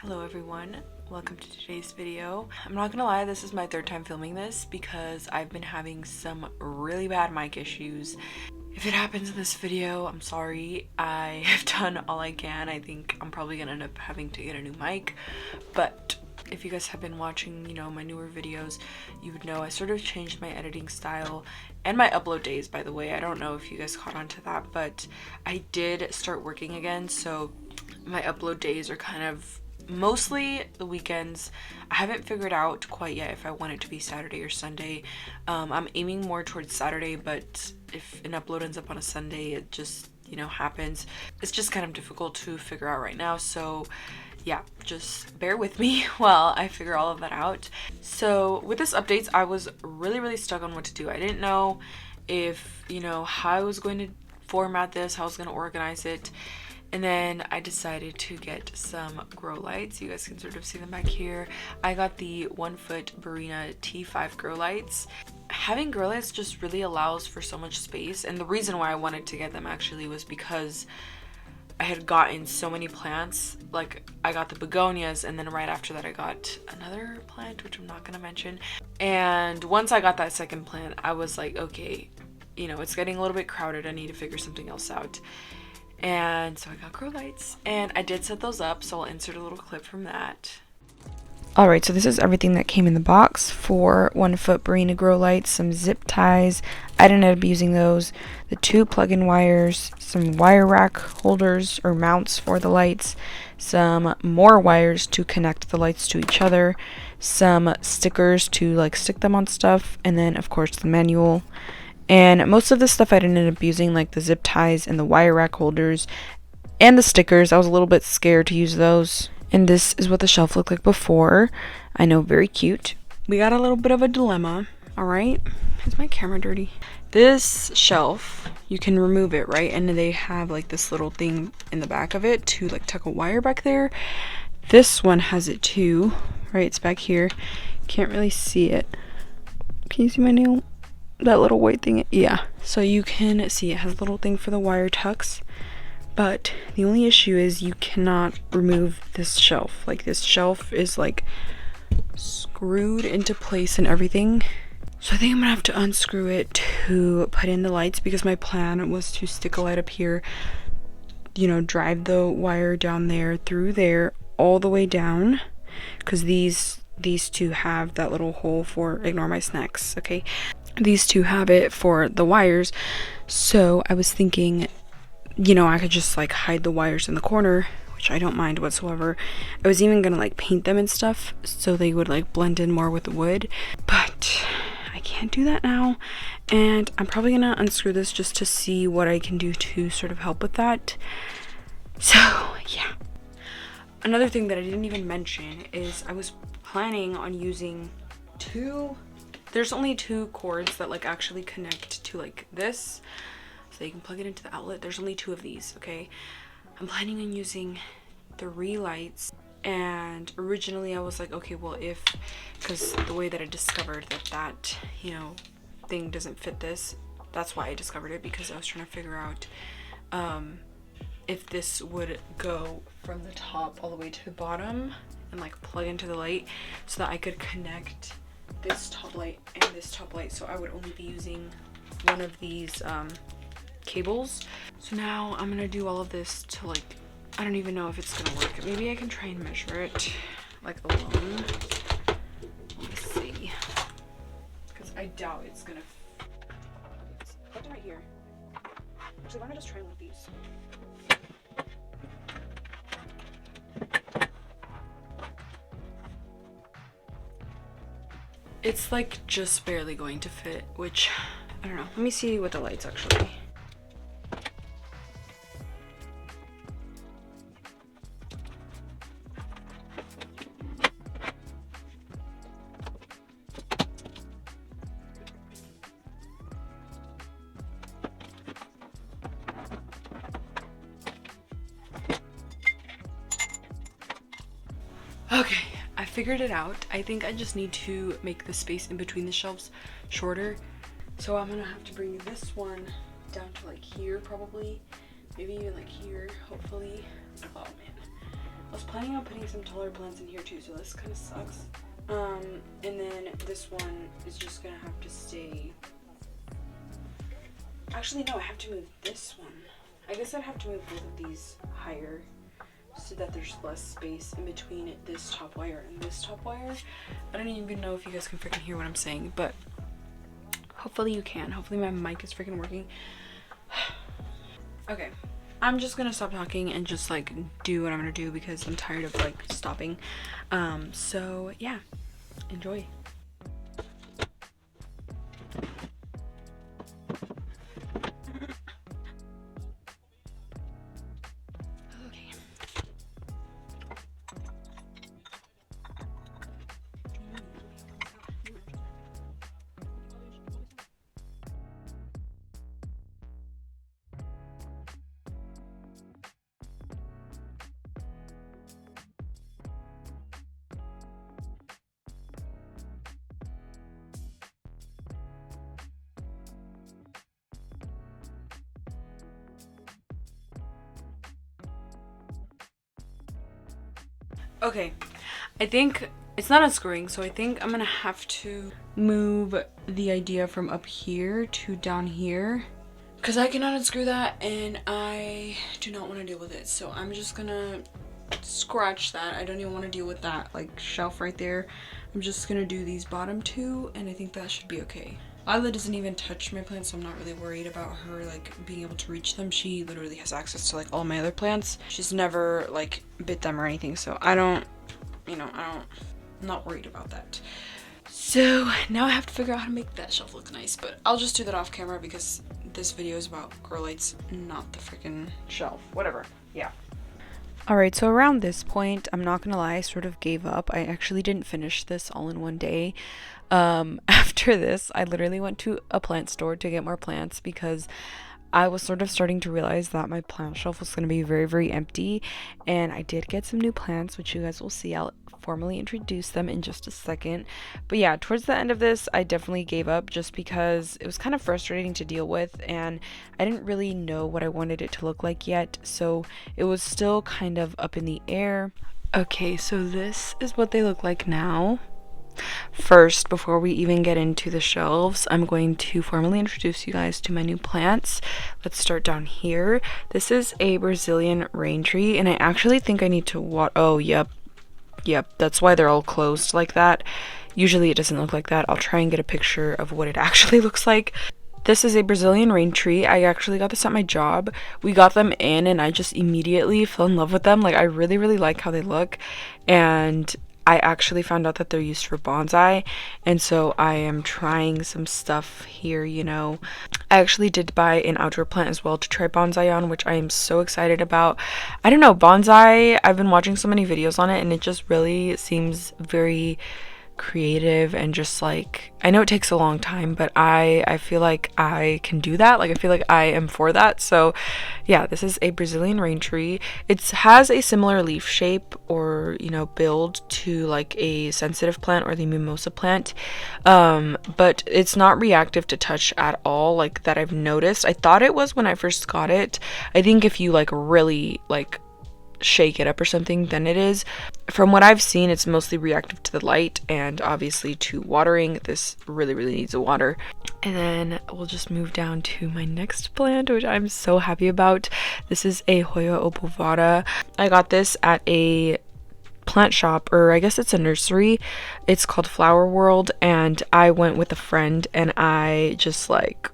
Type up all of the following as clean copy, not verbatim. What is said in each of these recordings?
Hello everyone, welcome to today's video. I'm not gonna lie, this is my third time filming this because I've been having some really bad mic issues. If it happens in this video, I'm sorry. I have done all I can. I think I'm probably gonna end up having to get a new mic, but if you guys have been watching, my newer videos, you would know I sort of changed my editing style and my upload days, by the way. I don't know if you guys caught on to that, but I did start working again, so my upload days are kind of mostly the weekends. I haven't figured out quite yet if I want it to be Saturday or Sunday. I'm aiming more towards Saturday, but if an upload ends up on a Sunday, it just, happens. It's just kind of difficult to figure out right now, so yeah, just bear with me while I figure all of that out. So with this updates, I was really stuck on what to do. I didn't know if, how I was going to format this, how I was going to organize it. And then I decided to get some grow lights. You guys can sort of see them back here. I got the 1 foot Barina T5 grow lights. Having grow lights just really allows for so much space. And the reason why I wanted to get them actually was because I had gotten so many plants. Like, I got the begonias, and then right after that I got another plant, which I'm not gonna mention. And once I got that second plant, I was like, okay, it's getting a little bit crowded. I need to figure something else out. And so I got grow lights, and I did set those up, so I'll insert a little clip from that. Alright, so this is everything that came in the box for 1 foot Barina grow lights, some zip ties, I didn't end up using those, the 2 plug-in wires, some wire rack holders or mounts for the lights, some more wires to connect the lights to each other, some stickers to stick them on stuff, and then of course the manual. And most of the stuff I didn't end up using, like the zip ties and the wire rack holders and the stickers. I was a little bit scared to use those. And this is what the shelf looked like before. I know, very cute. We got a little bit of a dilemma, alright? Is my camera dirty? This shelf, you can remove it, right? And they have this little thing in the back of it to tuck a wire back there. This one has it too, right? It's back here. Can't really see it. Can you see my nail? That little white thing, yeah. So you can see it has a little thing for the wire tucks, but the only issue is you cannot remove this shelf. This shelf is screwed into place and everything. So I think I'm gonna have to unscrew it to put in the lights, because my plan was to stick a light up here, drive the wire down there, through there, all the way down, because these two have that little hole for, ignore my snacks, okay? These two have it for the wires, so I was thinking, I could just hide the wires in the corner, which I don't mind whatsoever. I was even gonna paint them and stuff so they would blend in more with the wood, but I can't do that now, and I'm probably gonna unscrew this just to see what I can do to sort of help with that. So yeah. Another thing that I didn't even mention is I was planning on using there's only 2 cords that actually connect to this, so you can plug it into the outlet. There's only 2 of these, okay? I'm planning on using 3 lights, and originally I was like, okay, well, because the way that I discovered that thing doesn't fit this, that's why I discovered it, because I was trying to figure out if this would go from the top all the way to the bottom and plug into the light, so that I could connect this top light and this top light, so I would only be using one of these cables. So now I'm gonna do all of this to I don't even know if it's gonna work. Maybe I can try and measure it alone. Let's see, because I doubt it's gonna put it right here. Actually, why don't I just try one of these? It's just barely going to fit, which I don't know. Let me see with the lights actually. Okay, I figured it out. I think I just need to make the space in between the shelves shorter. So I'm gonna have to bring this one down to here probably. Maybe even here, hopefully. Oh man. I was planning on putting some taller plants in here too, so this kind of sucks. And then this one is just gonna have to stay. Actually, no, I have to move this one. I guess I'd have to move both of these higher so that there's less space in between this top wire and this top wire. I don't even know if you guys can freaking hear what I'm saying, but hopefully you can. Hopefully my mic is freaking working. Okay, I'm just gonna stop talking and just like do what I'm gonna do because I'm tired of like stopping. So yeah, enjoy. Okay, I think it's not unscrewing, so I think I'm gonna have to move the idea from up here to down here because I cannot unscrew that and I do not want to deal with it. So I'm just gonna scratch that. I don't even want to deal with that like shelf right there. I'm just gonna do these bottom two and I think that should be okay. Lila doesn't even touch my plants, so I'm not really worried about her like being able to reach them. She literally has access to like all my other plants. She's never like bit them or anything, so I'm not worried about that. So now I have to figure out how to make that shelf look nice, but I'll just do that off camera because this video is about grow lights, not the freaking shelf. Whatever. Yeah. Alright, so around this point, I'm not gonna lie, I sort of gave up. I actually didn't finish this all in one day. After this, I literally went to a plant store to get more plants because I was sort of starting to realize that my plant shelf was going to be very, very empty. And I did get some new plants, which you guys will see. I'll formally introduce them in just a second. But yeah, towards the end of this, I definitely gave up just because it was kind of frustrating to deal with. And I didn't really know what I wanted it to look like yet. So it was still kind of up in the air. Okay, so this is what they look like now. First, before we even get into the shelves, I'm going to formally introduce you guys to my new plants. Let's start down here. This is a Brazilian Raintree, and I actually think I need to water. Oh, yep, that's why they're all closed like that. Usually it doesn't look like that. I'll try and get a picture of what it actually looks like. This is a Brazilian Raintree. I actually got this at my job. We got them in, and I just immediately fell in love with them. Like, I really, really like how they look, and I actually found out that they're used for bonsai, and so I am trying some stuff here, you know. I actually did buy an outdoor plant as well to try bonsai on, which I am so excited about. I don't know, bonsai, I've been watching so many videos on it, and it just really seems very creative and just like, I know it takes a long time, but I feel like I can do that. Like, I feel like I am for that. So yeah, this is a Brazilian Raintree. It has a similar leaf shape or, you know, build to like a sensitive plant or the mimosa plant, but it's not reactive to touch at all, like that I've noticed. I thought it was when I first got it. I think if you like really like shake it up or something, then it is. From what I've seen, it's mostly reactive to the light and obviously to watering. This really, really needs a water. And then we'll just move down to my next plant, which I'm so happy about. This is a Hoya Obovata. I got this at a plant shop, or I guess it's a nursery. It's called Flower World, and I went with a friend, and I just like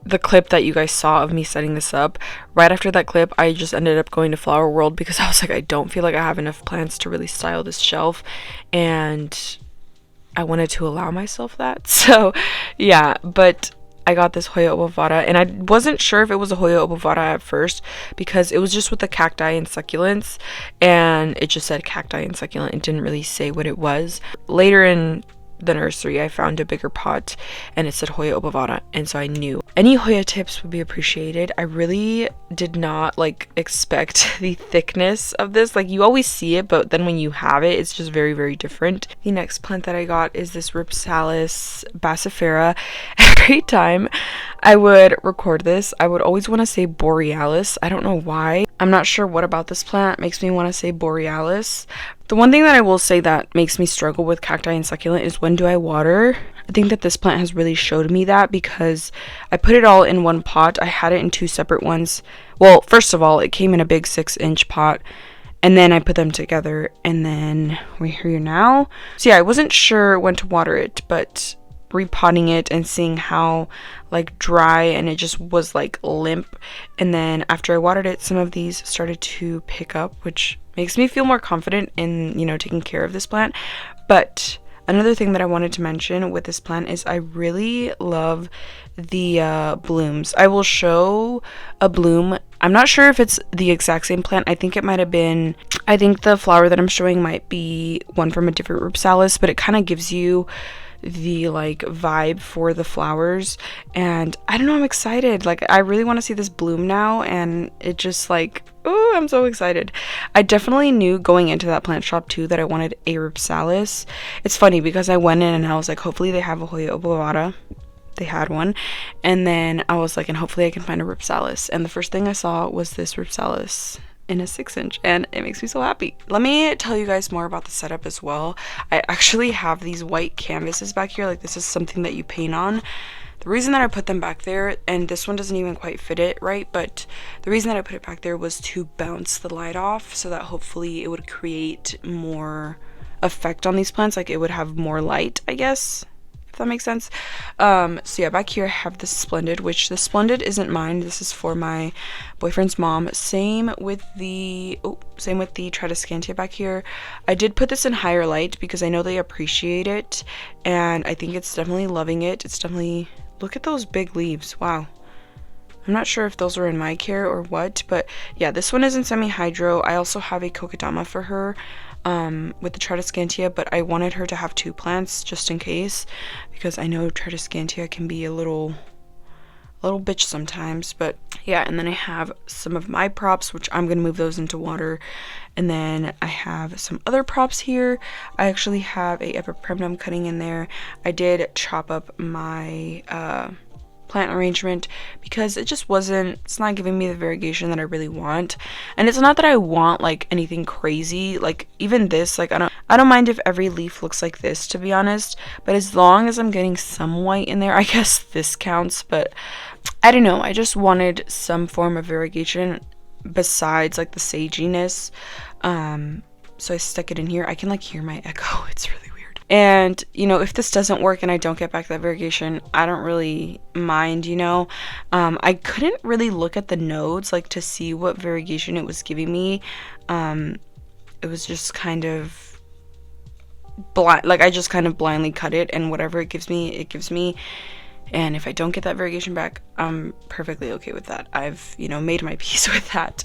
the clip that you guys saw of me setting this up, right after that clip I just ended up going to Flower World because I was like, I don't feel like I have enough plants to really style this shelf, and I wanted to allow myself that. So yeah, but I got this Hoya Obovata, and I wasn't sure if it was a Hoya Obovata at first because it was just with the cacti and succulents, and it just said cacti and succulent. It didn't really say what it was. Later in the nursery, I found a bigger pot and it said Hoya Obovata, and so I knew any Hoya tips would be appreciated. I really did not like expect the thickness of this. Like, you always see it, but then when you have it, it's just very, very different. The next plant that I got is this Ripsalis Bassafara. Every time I would record this, I would always want to say Borealis. I don't know why. I'm not sure what about this plant makes me want to say Borealis. The one thing that I will say that makes me struggle with cacti and succulent is when do I water? I think that this plant has really showed me that, because I put it all in one pot. I had it in 2 separate ones. Well, first of all, it came in a big 6-inch pot, and then I put them together, and then we're here now. So yeah, I wasn't sure when to water it, but repotting it and seeing how like dry and it just was like limp, and then after I watered it, some of these started to pick up, which makes me feel more confident in, you know, taking care of this plant. But another thing that I wanted to mention with this plant is I really love the blooms. I will show a bloom. I'm not sure if it's the exact same plant. I think it might have been, I think the flower that I'm showing might be one from a different Ripsalis, but it kind of gives you the like vibe for the flowers, and I don't know, I'm excited. Like, I really want to see this bloom now, and it just like, oh, I'm so excited. I definitely knew going into that plant shop too that I wanted a Ripsalis. It's funny because I went in and I was like, hopefully they have a Hoya Obovata. They had one, and then I was like, and hopefully I can find a Ripsalis, and the first thing I saw was this Ripsalis in a 6-inch, and it makes me so happy. Let me tell you guys more about the setup as well. I actually have these white canvases back here. Like, this is something that you paint on. The reason that I put them back there, and this one doesn't even quite fit it right, but the reason that I put it back there was to bounce the light off, so that hopefully it would create more effect on these plants. Like, it would have more light, I guess, if that makes sense. So yeah, back here I have the Splendid, which the Splendid isn't mine. This is for my boyfriend's mom. Same with the Tradescantia back here. I did put this in higher light because I know they appreciate it, and I think it's definitely loving it. It's definitely, look at those big leaves. Wow. I'm not sure if those are in my care or what, but yeah, this one is in semi-hydro. I also have a Kokedama for her with the Tradescantia, but I wanted her to have 2 plants just in case, because I know Tradescantia can be a little bitch sometimes. But yeah, and then I have some of my props, which I'm gonna move those into water, and then I have some other props here. I actually have a Epipremnum cutting in there. I did chop up my plant arrangement because it's not giving me the variegation that I really want. And it's not that I want like anything crazy, like even this, like I don't mind if every leaf looks like this, to be honest, but as long as I'm getting some white in there, I guess this counts. But I don't know, I just wanted some form of variegation besides like the saginess. So I stuck it in here. I can like hear my echo. It's really weird. And, you know, if this doesn't work and I don't get back that variegation, I don't really mind, you know. I couldn't really look at the nodes, like, to see what variegation it was giving me. It was just kind of blind, like, I just kind of blindly cut it, and whatever it gives me, it gives me. And if I don't get that variegation back, I'm perfectly okay with that. I've, you know, made my peace with that.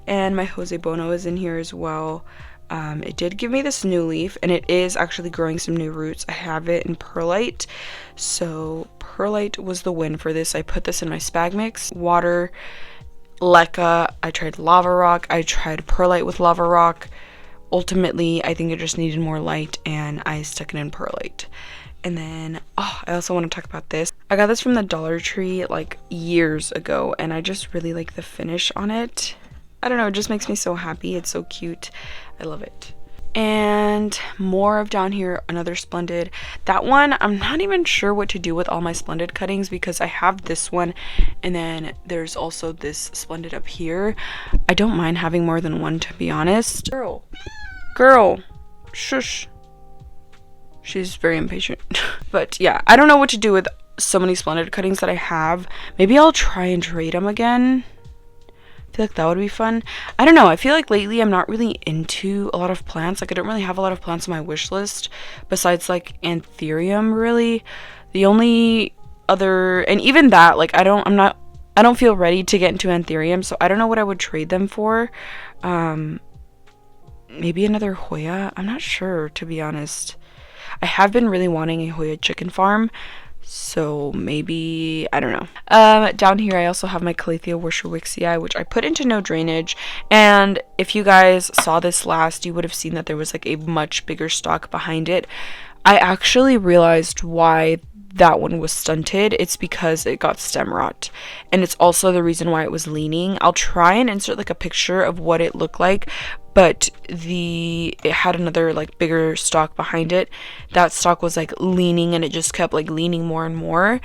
And my Jose Bono is in here as well. It did give me this new leaf, and it is actually growing some new roots. I have it in perlite, so perlite was the win for this. I put this in my spag mix, water, leca. I tried lava rock, I tried perlite with lava rock. Ultimately, I think it just needed more light, and I stuck it in perlite. And then, oh, I also want to talk about this. I got this from the Dollar Tree like years ago, and I just really like the finish on it. I don't know, it just makes me so happy. It's so cute. I love it. And more of down here, another Splendid. That one, I'm not even sure what to do with all my Splendid cuttings, because I have this one, and then there's also this Splendid up here. I don't mind having more than one, to be honest. Girl, shush. She's very impatient. But yeah, I don't know what to do with so many Splendid cuttings that I have. Maybe I'll try and trade them again. I feel like that would be fun. I don't know, I feel like lately I'm not really into a lot of plants. Like, I don't really have a lot of plants on my wish list besides like anthurium, really. The only other, and even that, like, I don't feel ready to get into anthurium, so I don't know what I would trade them for. Maybe another Hoya. I'm not sure, to be honest. I have been really wanting a Hoya chicken farm, so maybe, I don't know. Down here I also have my Calathea Wixia, which I put into no drainage, and if you guys saw this last, you would have seen that there was like a much bigger stalk behind it. I actually realized why that one was stunted. It's because it got stem rot, and it's also the reason why it was leaning. I'll try and insert like a picture of what it looked like, but it had another like bigger stalk behind it. That stalk was like leaning, and it just kept like leaning more and more.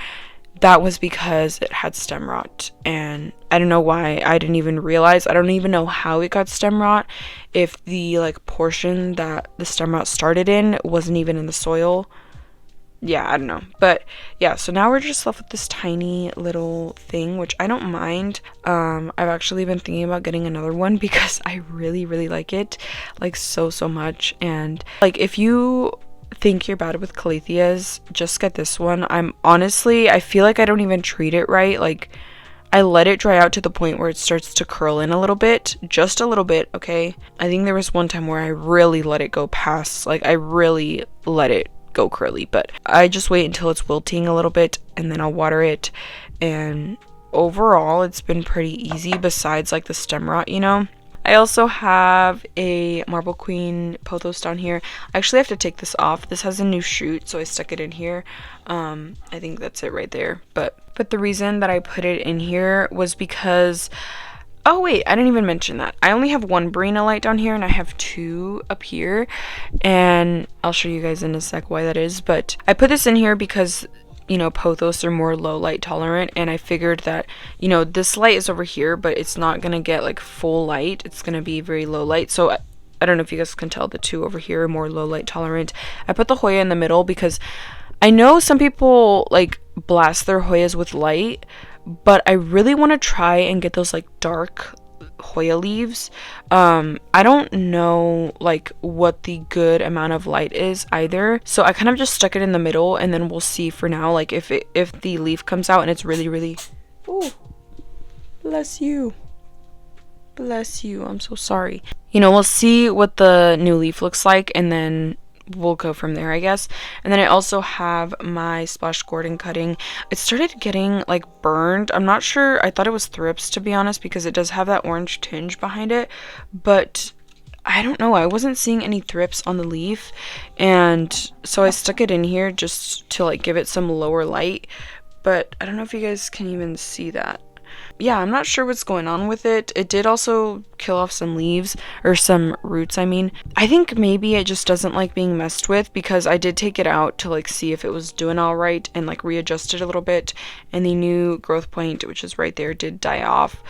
That was because it had stem rot, and I don't know why. I didn't even realize. I don't even know how it got stem rot, if the like portion that the stem rot started in wasn't even in the soil. Yeah, I don't know. But yeah, so now we're just left with this tiny little thing, which I don't mind. I've actually been thinking about getting another one because I really, really like it, like so much. And like, if you think you're bad with calatheas, just get this one. I feel like I don't even treat it right. Like, I let it dry out to the point where it starts to curl in a little bit, just a little bit, okay? I think there was one time where I really let it go past, like I really let it go curly, but I just wait until it's wilting a little bit and then I'll water it. And overall it's been pretty easy, besides like the stem rot, you know. I also have a Marble Queen Pothos down here. I actually have to take this off. This has a new shoot, so I stuck it in here. I think that's it right there. But the reason that I put it in here was because, oh wait, I didn't even mention that. I only have one Barina light down here and I have two up here, and I'll show you guys in a sec why that is. But I put this in here because, you know, Pothos are more low light tolerant, and I figured that, you know, this light is over here, but it's not gonna get like full light. It's gonna be very low light. So I don't know if you guys can tell, the two over here are more low light tolerant. I put the Hoya in the middle because I know some people like blast their Hoyas with light, but I really want to try and get those like dark Hoya leaves. I don't know like what the good amount of light is either, so I kind of just stuck it in the middle, and then we'll see for now, like if the leaf comes out and it's really oh, bless you, I'm so sorry, you know, we'll see what the new leaf looks like and then we'll go from there, I guess. And then I also have my Splash Gordon cutting. It started getting like burned. I'm not sure. I thought it was thrips, to be honest, because it does have that orange tinge behind it, but I don't know. I wasn't seeing any thrips on the leaf, and so I stuck it in here just to like give it some lower light, but I don't know if you guys can even see that. Yeah, I'm not sure what's going on with it. It did also kill off some leaves, or some roots, I mean. I think maybe it just doesn't like being messed with, because I did take it out to like see if it was doing all right and like readjust it a little bit, and the new growth point, which is right there, did die off.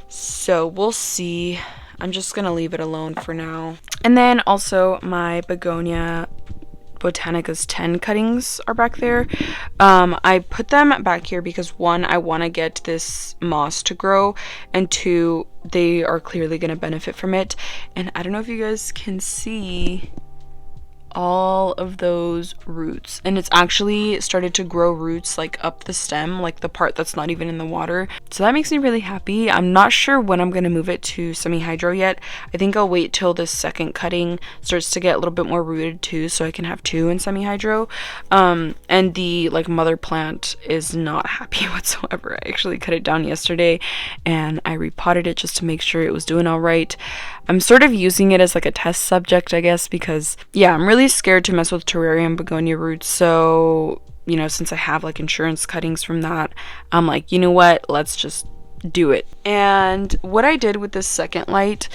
So we'll see. I'm just gonna leave it alone for now. And then also my Begonia Botanica's 10 cuttings are back there. I put them back here because, one, I want to get this moss to grow, and two, they are clearly going to benefit from it. And I don't know if you guys can see all of those roots, and it's actually started to grow roots like up the stem, like the part that's not even in the water. So that makes me really happy. I'm not sure when I'm going to move it to semi-hydro yet. I think I'll wait till this second cutting starts to get a little bit more rooted too, so I can have two in semi-hydro. And the like mother plant is not happy whatsoever. I actually cut it down yesterday and I repotted it just to make sure it was doing all right. I'm sort of using it as like a test subject, I guess, because yeah, I'm really scared to mess with terrarium begonia roots. So, you know, since I have like insurance cuttings from that, I'm like, you know what, let's just do it. And what I did with this second light,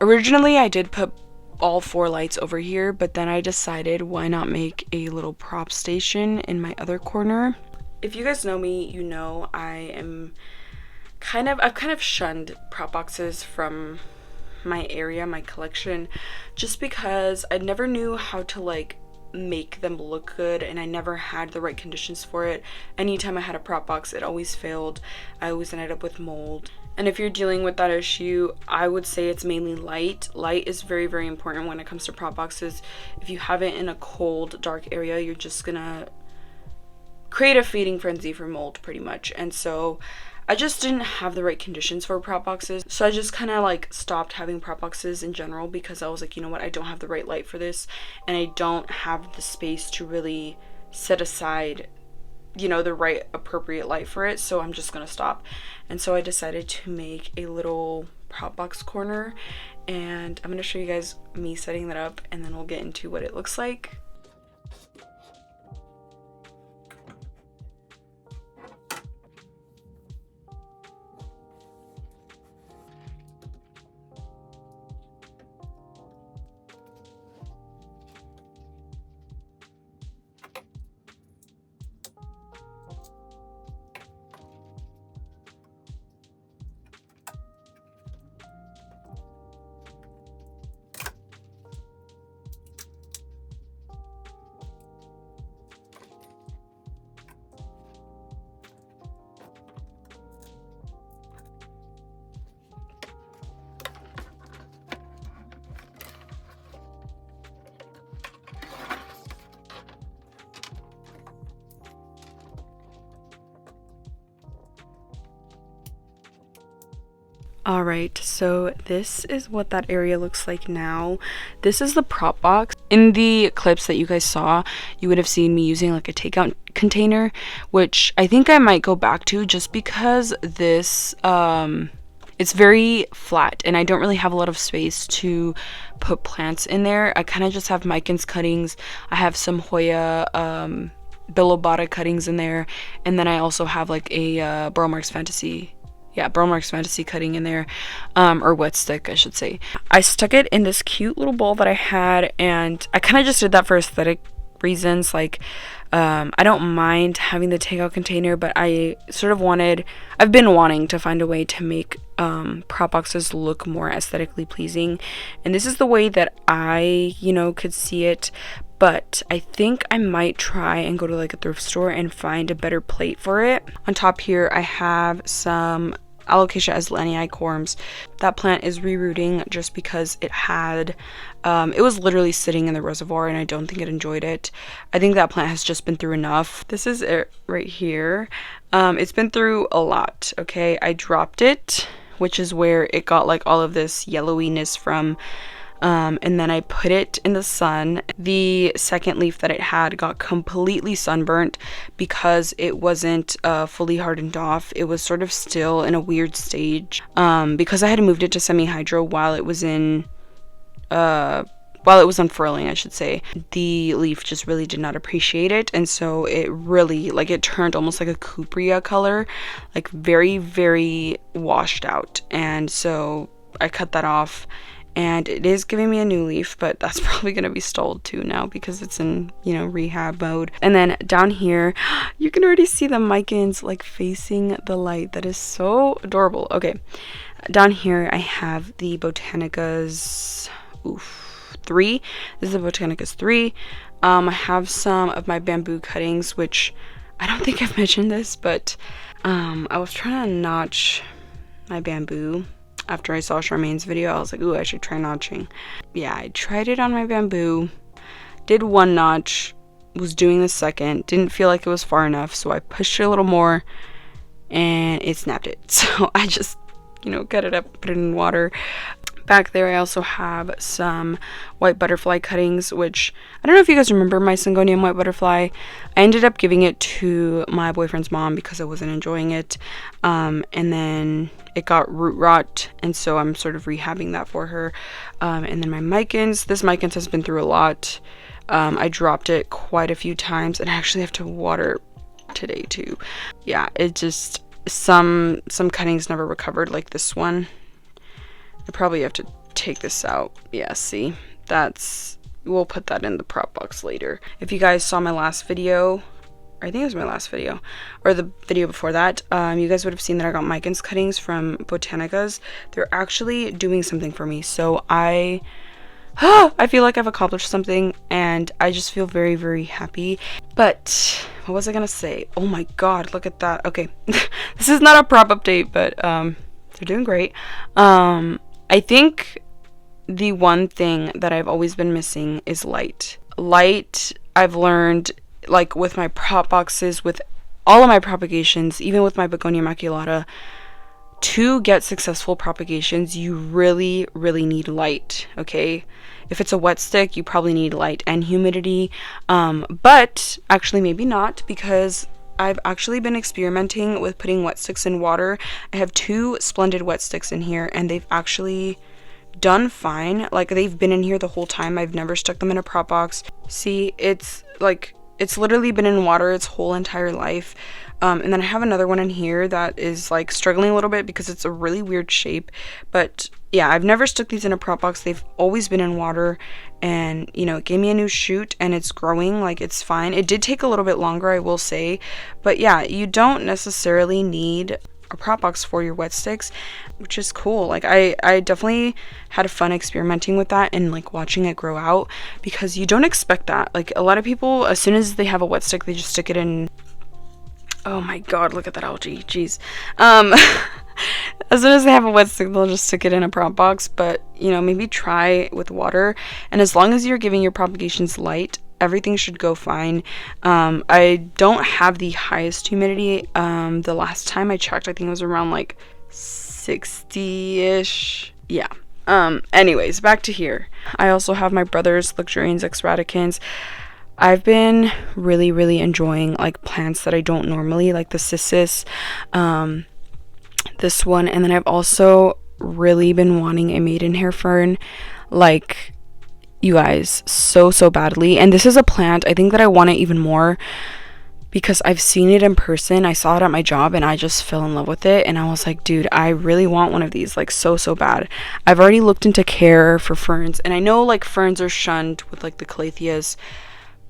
originally I did put all 4 lights over here, but then I decided, why not make a little prop station in my other corner. If you guys know me, you know I've kind of shunned prop boxes from my area, my collection, just because I never knew how to like make them look good, and I never had the right conditions for it. Anytime I had a prop box, it always failed. I always ended up with mold. And if you're dealing with that issue, I would say it's mainly light. Light is very, very important when it comes to prop boxes. If you have it in a cold, dark area, you're just gonna create a feeding frenzy for mold pretty much. And so I just didn't have the right conditions for prop boxes. So I just kind of like stopped having prop boxes in general because I was like, you know what, I don't have the right light for this, and I don't have the space to really set aside, you know, the right appropriate light for it. So I'm just gonna stop. And so I decided to make a little prop box corner, and I'm gonna show you guys me setting that up, and then we'll get into what it looks like. Alright, so this is what that area looks like now. This is the prop box. In the clips that you guys saw, you would have seen me using like a takeout container, which I think I might go back to just because this, it's very flat and I don't really have a lot of space to put plants in there. I kind of just have Maidenhair cuttings. I have some Hoya Obovata cuttings in there, and then I also have like a Burl Marks Fantasy cutting in there, or wet stick I should say. I stuck it in this cute little bowl that I had, and I kind of just did that for aesthetic reasons. Like I don't mind having the takeout container, but I've been wanting to find a way to make prop boxes look more aesthetically pleasing, and this is the way that I, you know, could see it. But I think I might try and go to like a thrift store and find a better plate for it. On top here, I have some Alocasia Aslanii corms. That plant is rerooting just because it had, it was literally sitting in the reservoir and I don't think it enjoyed it. I think that plant has just been through enough. This is it right here. It's been through a lot, okay? I dropped it, which is where it got like all of this yellowiness from. And then I put it in the sun. The second leaf that it had got completely sunburnt because it wasn't fully hardened off. It was sort of still in a weird stage because I had moved it to semi-hydro while it was unfurling, I should say. The leaf just really did not appreciate it, and so it really, like, it turned almost like a Cupria color, like very, very washed out. And so I cut that off. And it is giving me a new leaf, but that's probably going to be stalled too now because it's in, you know, rehab mode. And then down here, you can already see the Micans like facing the light. That is so adorable. Okay, down here I have the Botanicas 3. This is the Botanicas 3. I have some of my bamboo cuttings, which I don't think I've mentioned this, but I was trying to notch my bamboo. After I saw Charmaine's video, I was like, ooh, I should try notching. Yeah, I tried it on my bamboo, did one notch, was doing the second, didn't feel like it was far enough, so I pushed it a little more, and it snapped it. So I just, you know, cut it up, put it in water. Back there, I also have some white butterfly cuttings, which I don't know if you guys remember my Syngonium white butterfly. I ended up giving it to my boyfriend's mom because I wasn't enjoying it, and then it got root rot, and so I'm sort of rehabbing that for her. And then my Micans. This Micans has been through a lot. I dropped it quite a few times, and I actually have to water today too. Yeah, it just, some cuttings never recovered, like this one. I probably have to take this out. Yeah, see, we'll put that in the prop box later. If you guys saw my last video, I think it was my last video, or the video before that, you guys would have seen that I got Micans cuttings from Botanicas. They're actually doing something for me, so I feel like I've accomplished something, and I just feel very, very happy. But what was I gonna say? Oh my god, look at that. Okay, this is not a prop update, but they're doing great. I think the one thing that I've always been missing is light. Light, I've learned, like with my prop boxes, with all of my propagations, even with my Begonia maculata, to get successful propagations, you really, really need light, okay? If it's a wet stick, you probably need light and humidity, but actually maybe not, because I've actually been experimenting with putting wet sticks in water. I have 2 Splendid wet sticks in here, and they've actually done fine. Like, they've been in here the whole time. I've never stuck them in a prop box. See, it's like, it's literally been in water its whole entire life. And then I have another one in here that is like struggling a little bit because it's a really weird shape. But yeah, I've never stuck these in a prop box. They've always been in water, and you know, it gave me a new shoot and it's growing. Like, it's fine. It did take a little bit longer, I will say. But yeah, you don't necessarily need a prop box for your wet sticks, which is cool. Like, I definitely had fun experimenting with that and like watching it grow out, because you don't expect that. Like, a lot of people, as soon as they have a wet stick, they just stick it in. Oh my god, look at that algae. Jeez. As soon as they have a wet stick, they'll just stick it in a prop box. But, you know, maybe try with water. And as long as you're giving your propagations light, everything should go fine. I don't have the highest humidity. The last time I checked, I think it was around like 60-ish. Yeah. Anyways, back to here. I also have my brother's Luxurians X Radicans. I've been really, really enjoying like plants that I don't normally, like the cissus, this one, and then I've also really been wanting a Maidenhair Fern, like, you guys, so badly. And this is a plant, I think that I want it even more because I've seen it in person. I saw it at my job and I just fell in love with it, and I was like, dude, I really want one of these, like, so bad. I've already looked into care for ferns, and I know like ferns are shunned with like the Calatheas,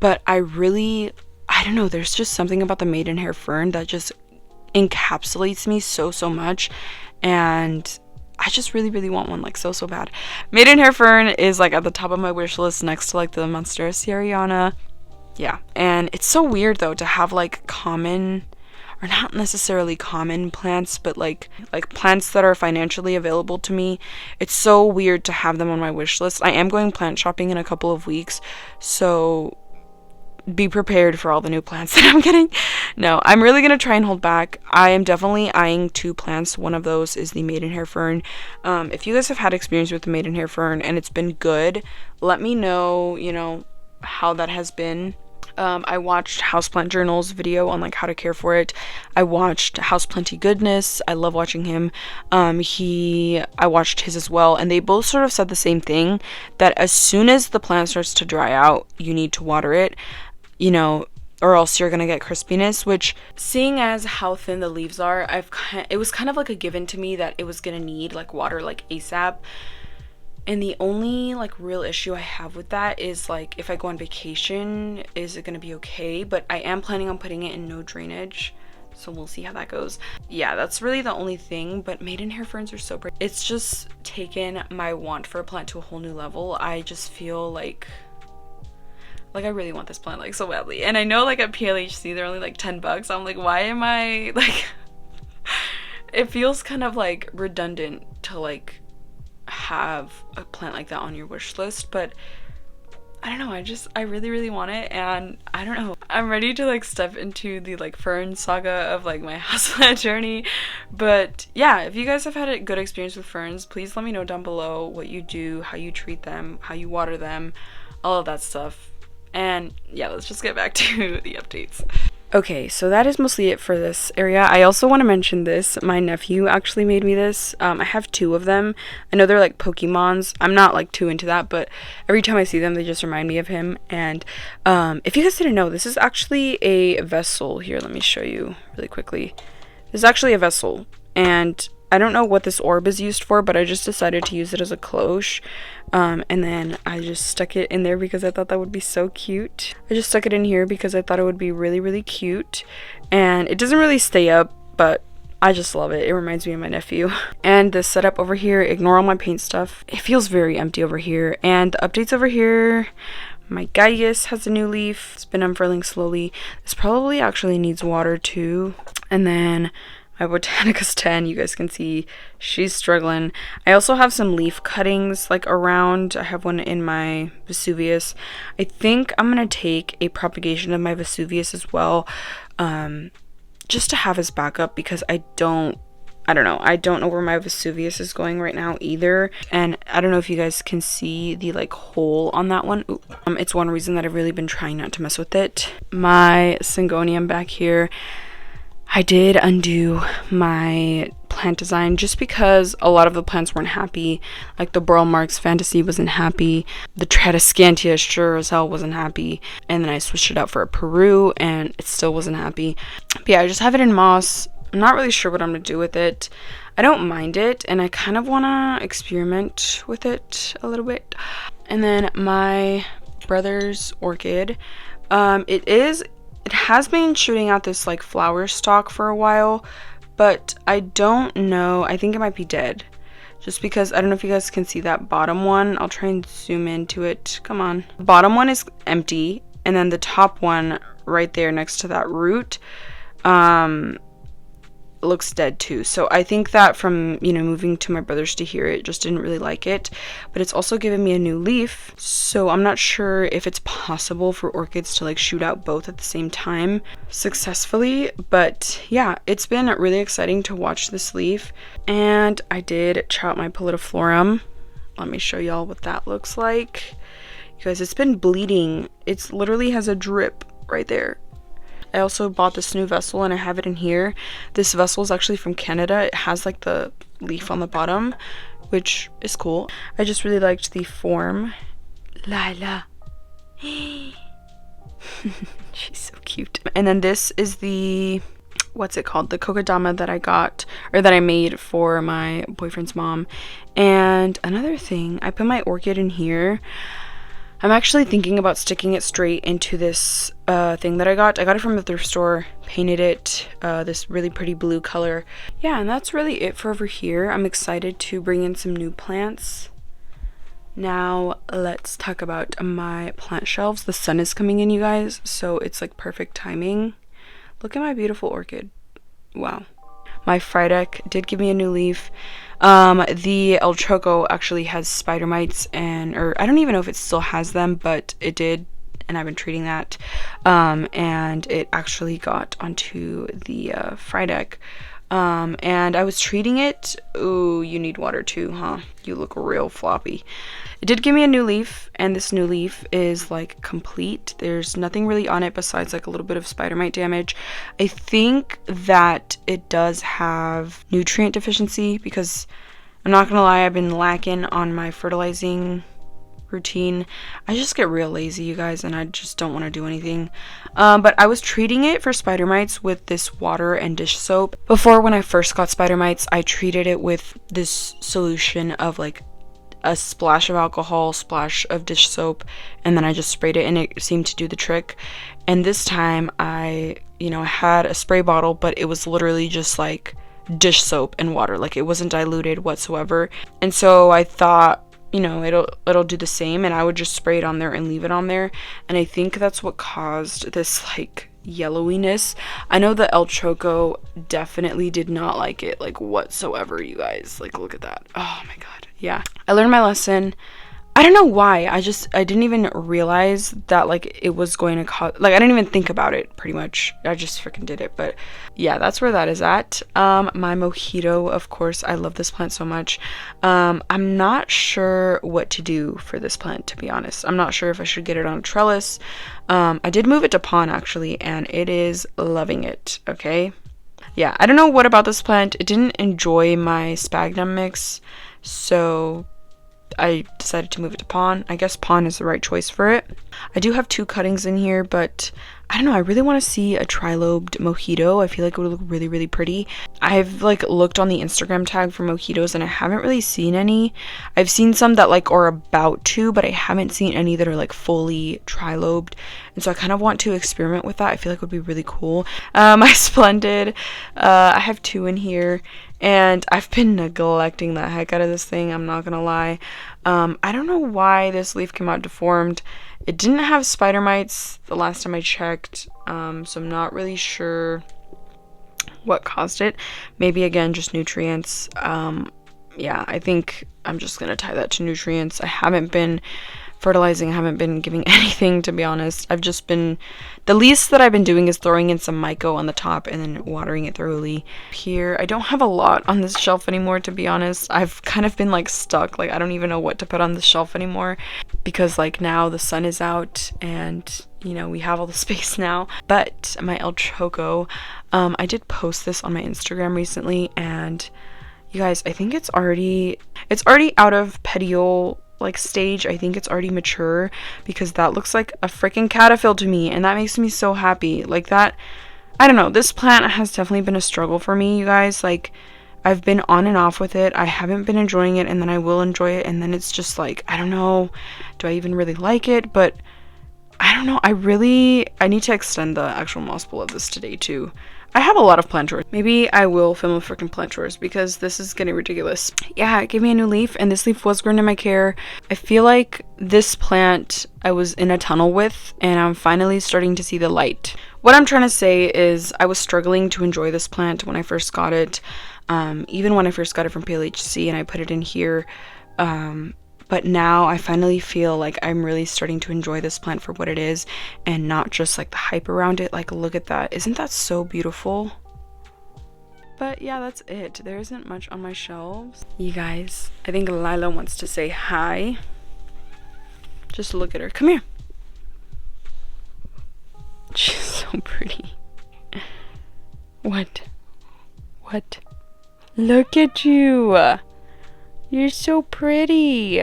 but I don't know, there's just something about the Maidenhair Fern that just encapsulates me so much, and I just really, really want one, like, so bad. Maidenhair Fern is like at the top of my wish list next to like the Monstera Syriana. Yeah, and it's so weird though to have like common, or not necessarily common plants, but like plants that are financially available to me. It's so weird to have them on my wish list. I am going plant shopping in a couple of weeks, so be prepared for all the new plants that I'm getting. No, I'm really gonna try and hold back. I am definitely eyeing 2 plants. One of those is the Maidenhair Fern. If you guys have had experience with the Maidenhair Fern and it's been good, let me know, you know, how that has been. I watched Houseplant Journal's video on like how to care for it. I watched Houseplenty Goodness. I love watching him. I watched his as well, and they both sort of said the same thing, that as soon as the plant starts to dry out, you need to water it, you know, or else you're gonna get crispiness, which, seeing as how thin the leaves are, it was kind of like a given to me that it was gonna need like water like ASAP. And the only like real issue I have with that is like, if I go on vacation, is it gonna be okay? But I am planning on putting it in no drainage, so we'll see how that goes. Yeah, that's really the only thing. But Maidenhair Ferns are so pretty. It's just taken my want for a plant to a whole new level. I just feel like I really want this plant like so badly. And I know like at PLHC they're only like $10. I'm like, why am I like it feels kind of like redundant to like have a plant like that on your wish list, but I don't know, I really want it, and I don't know, I'm ready to like step into the like fern saga of like my houseplant journey. But yeah, if you guys have had a good experience with ferns, please let me know down below what you do, how you treat them, how you water them, all of that stuff. And yeah, let's just get back to the updates. Okay, so that is mostly it for this area. I also want to mention this. My nephew actually made me this. I have 2 of them. I know they're like Pokemons. I'm not like too into that, but every time I see them, they just remind me of him. And if you guys didn't know, this is actually a vessel. Here, let me show you really quickly. This is actually a vessel, and I don't know what this orb is used for, but I just decided to use it as a cloche. And then I just stuck it in there because I thought that would be so cute. I just stuck it in here because I thought it would be really cute. And it doesn't really stay up, but I just love it. It reminds me of my nephew. And this setup over here, ignore all my paint stuff. It feels very empty over here. And the updates over here, my Gaius has a new leaf. It's been unfurling slowly. This probably actually needs water too. And then my Botanicus 10, you guys can see she's struggling. I also have some leaf cuttings like around. I have one in my Vesuvius. I think I'm gonna take a propagation of my Vesuvius as well. just to have as backup, because I don't know where my Vesuvius is going right now either. And I don't know if you guys can see the like hole on that one. It's one reason that I've really been trying not to mess with it. My Syngonium back here, I did undo my plant design just because a lot of the plants weren't happy. Like the Burl Marks Fantasy wasn't happy. The Tradescantia sure as hell wasn't happy. And then I switched it out for a Peru and it still wasn't happy. But yeah, I just have it in moss. I'm not really sure what I'm going to do with it. I don't mind it, and I kind of want to experiment with it a little bit. And then my brother's orchid, it has been shooting out this like flower stalk for a while, but I don't know. I think it might be dead. Just because I don't know if you guys can see that bottom one. I'll try and zoom into it. Come on. The bottom one is empty, and then the top one right there next to that root, looks dead too. So I think that from, you know, moving to my brother's to here, it just didn't really like it. But it's also given me a new leaf, so I'm not sure if it's possible for orchids to like shoot out both at the same time successfully. But yeah, it's been really exciting to watch this leaf. And I did try out my Pallidiflorum. Let me show y'all what that looks like. You guys, it's been bleeding. It's literally has a drip right there. I also bought this new vessel and I have it in here. This vessel is actually from Canada. It has like the leaf on the bottom, which is cool. I just really liked the form. Lila. She's so cute. And then this is the, what's it called? The Kokedama that I got, or that I made for my boyfriend's mom. And another thing, I put my orchid in here. I'm actually thinking about sticking it straight into this thing that I got. I got it from the thrift store, painted it this really pretty blue color. Yeah, and that's really it for over here. I'm excited to bring in some new plants. Now let's talk about my plant shelves. The sun is coming in, you guys, so it's like perfect timing. Look at my beautiful orchid. Wow. My Frydek did give me a new leaf. The El Choco actually has spider mites, or I don't even know if it still has them, but it did, and I've been treating that. And it actually got onto the Frydek. And I was treating it. Ooh, you need water too, huh? You look real floppy. It did give me a new leaf, and this new leaf is like complete. There's nothing really on it besides like a little bit of spider mite damage. I think that it does have nutrient deficiency because I'm not gonna lie, I've been lacking on my fertilizing routine. I just get real lazy, you guys, and I just don't want to do anything. But I was treating it for spider mites with this water and dish soap. Before, when I first got spider mites, I treated it with this solution of like a splash of alcohol, splash of dish soap, and then I just sprayed it and it seemed to do the trick. And this time I had a spray bottle, but it was literally just like dish soap and water. Like it wasn't diluted whatsoever. And so I thought, it'll do the same, and I would just spray it on there and leave it on there. And I think that's what caused this like yellowiness. I know the El Choco definitely did not like it like whatsoever, you guys. Like look at that. Oh my god. Yeah, I learned my lesson. I don't know why. I didn't even realize that like it was going to cause, like I didn't even think about it pretty much. I just freaking did it. But yeah, that's where that is at. My mojito, of course, I love this plant so much. I'm not sure what to do for this plant, to be honest. I'm not sure if I should get it on a trellis. I did move it to pond actually, and it is loving it. Okay. Yeah, I don't know what about this plant. It didn't enjoy my sphagnum mix, so I decided to move it to pond. I guess pond is the right choice for it. I do have 2 cuttings in here, but I don't know. I really want to see a trilobed mojito. I feel like it would look really, really pretty. I've like looked on the Instagram tag for mojitos and I haven't really seen any. I've seen some that like are about to, but I haven't seen any that are like fully trilobed. And so I kind of want to experiment with that. I feel like it would be really cool. My Splendid, I have 2 in here. And I've been neglecting the heck out of this thing, I'm not gonna lie. I don't know why this leaf came out deformed. It didn't have spider mites the last time I checked, so I'm not really sure what caused it. Maybe, again, just nutrients. Yeah, I think I'm just gonna tie that to nutrients. I haven't been fertilizing. I haven't been giving anything, to be honest. I've just been, the least that I've been doing is throwing in some myco on the top and then watering it thoroughly. Here, I don't have a lot on this shelf anymore, to be honest. I've kind of been like stuck, like I don't even know what to put on the shelf anymore, because like now the sun is out and you know we have all the space now. But my El Choco, I did post this on my Instagram recently, and you guys, I think it's already out of petiole like stage. I think it's already mature, because that looks like a freaking caterpillar to me, and that makes me so happy. Like that, I don't know, this plant has definitely been a struggle for me, you guys. Like I've been on and off with it. I haven't been enjoying it, and then I will enjoy it, and then it's just like, I don't know, do I even really like it? But I don't know, I need to extend the actual moss bowl of this today too. I have a lot of plant tours. Maybe I will film a freaking plant tours, because this is getting ridiculous. Yeah, it gave me a new leaf, and this leaf was growing in my care. I feel like this plant I was in a tunnel with, and I'm finally starting to see the light. What I'm trying to say is I was struggling to enjoy this plant when I first got it. Even when I first got it from PLHC and I put it in here. But now I finally feel like I'm really starting to enjoy this plant for what it is, and not just like the hype around it. Like, look at that. Isn't that so beautiful? But yeah, that's it. There isn't much on my shelves. You guys, I think Lila wants to say hi. Just look at her. Come here. She's so pretty. What? What? Look at you. You're so pretty.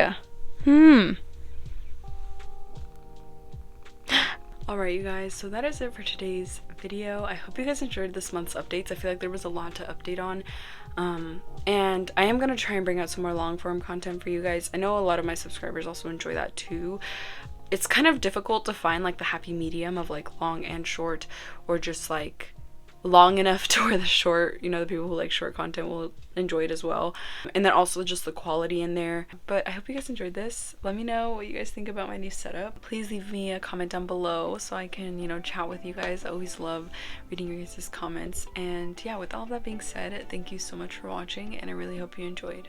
Alright, you guys, so that is it for today's video. I hope you guys enjoyed this month's updates. I feel like there was a lot to update on. And I am going to try and bring out some more long form content for you guys. I know a lot of my subscribers also enjoy that too. It's kind of difficult to find like the happy medium of like long and short, or just like long enough to where the short, you know, the people who like short content will enjoy it as well, and then also just the quality in there. But I hope you guys enjoyed this. Let me know what you guys think about my new setup. Please leave me a comment down below so I can, you know, chat with you guys. I always love reading your guys' comments. And yeah, with all of that being said, thank you so much for watching, and I really hope you enjoyed.